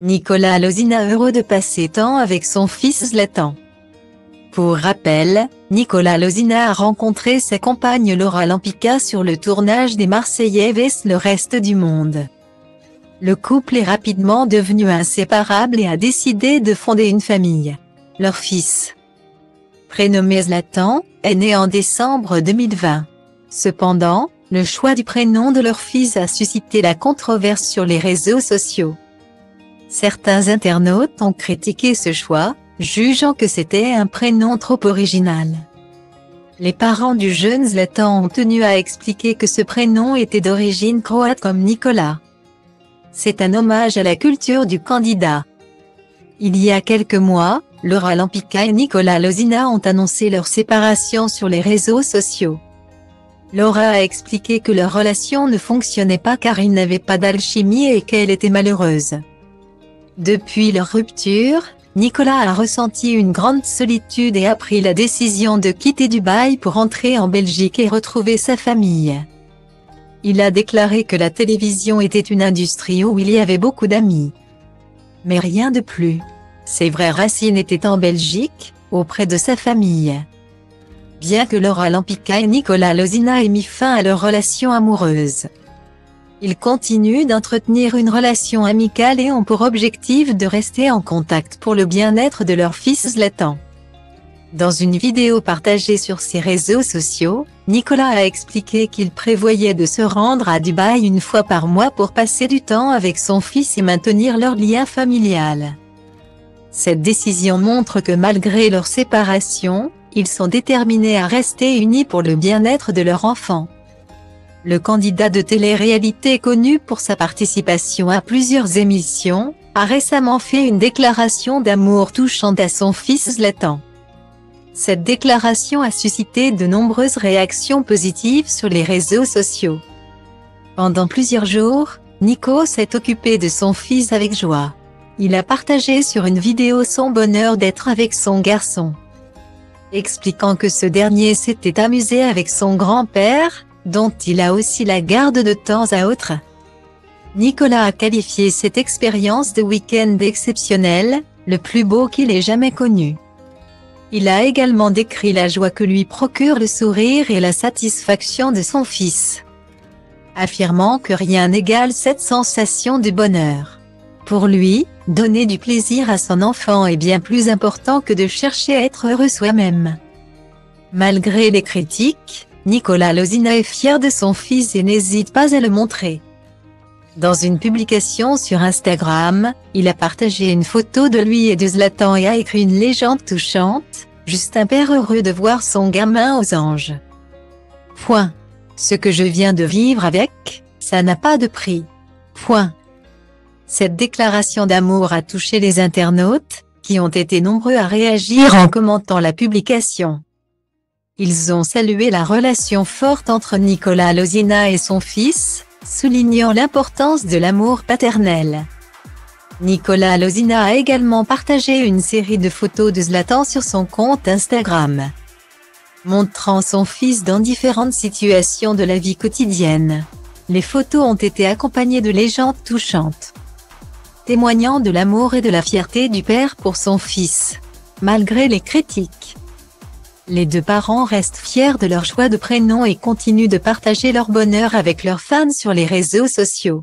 Nicolas Lozina heureux de passer temps avec son fils Zlatan. Pour rappel, Nicolas Lozina a rencontré sa compagne Laura Lampica sur le tournage des Marseillais vs le reste du monde. Le couple est rapidement devenu inséparable et a décidé de fonder une famille. Leur fils, prénommé Zlatan, est né en décembre 2020. Cependant, le choix du prénom de leur fils a suscité la controverse sur les réseaux sociaux. Certains internautes ont critiqué ce choix, jugeant que c'était un prénom trop original. Les parents du jeune Zlatan ont tenu à expliquer que ce prénom était d'origine croate comme Nicolas. C'est un hommage à la culture du candidat. Il y a quelques mois, Laura Lampica et Nicolas Lozina ont annoncé leur séparation sur les réseaux sociaux. Laura a expliqué que leur relation ne fonctionnait pas car ils n'avaient pas d'alchimie et qu'elle était malheureuse. Depuis leur rupture, Nicolas a ressenti une grande solitude et a pris la décision de quitter Dubaï pour rentrer en Belgique et retrouver sa famille. Il a déclaré que la télévision était une industrie où il y avait beaucoup d'amis. Mais rien de plus. Ses vraies racines étaient en Belgique, auprès de sa famille. Bien que Laura Lampica et Nicolas Lozina aient mis fin à leur relation amoureuse, ils continuent d'entretenir une relation amicale et ont pour objectif de rester en contact pour le bien-être de leur fils Zlatan. Dans une vidéo partagée sur ses réseaux sociaux, Nicolas a expliqué qu'il prévoyait de se rendre à Dubaï une fois par mois pour passer du temps avec son fils et maintenir leur lien familial. Cette décision montre que malgré leur séparation, ils sont déterminés à rester unis pour le bien-être de leur enfant. Le candidat de télé-réalité connu pour sa participation à plusieurs émissions, a récemment fait une déclaration d'amour touchante à son fils Zlatan. Cette déclaration a suscité de nombreuses réactions positives sur les réseaux sociaux. Pendant plusieurs jours, Nico s'est occupé de son fils avec joie. Il a partagé sur une vidéo son bonheur d'être avec son garçon, expliquant que ce dernier s'était amusé avec son grand-père, dont il a aussi la garde de temps à autre. Nicolas a qualifié cette expérience de week-end exceptionnel, le plus beau qu'il ait jamais connu. Il a également décrit la joie que lui procure le sourire et la satisfaction de son fils, affirmant que rien n'égale cette sensation de bonheur. Pour lui, donner du plaisir à son enfant est bien plus important que de chercher à être heureux soi-même. Malgré les critiques, Nicolas Lozina est fier de son fils et n'hésite pas à le montrer. Dans une publication sur Instagram, il a partagé une photo de lui et de Zlatan et a écrit une légende touchante, « Juste un père heureux de voir son gamin aux anges. Point. Ce que je viens de vivre avec, ça n'a pas de prix. Point. » Cette déclaration d'amour a touché les internautes, qui ont été nombreux à réagir en commentant la publication. Ils ont salué la relation forte entre Nicolas Lozina et son fils, soulignant l'importance de l'amour paternel. Nicolas Lozina a également partagé une série de photos de Zlatan sur son compte Instagram, montrant son fils dans différentes situations de la vie quotidienne. Les photos ont été accompagnées de légendes touchantes, témoignant de l'amour et de la fierté du père pour son fils. Malgré les critiques, les deux parents restent fiers de leur choix de prénom et continuent de partager leur bonheur avec leurs fans sur les réseaux sociaux.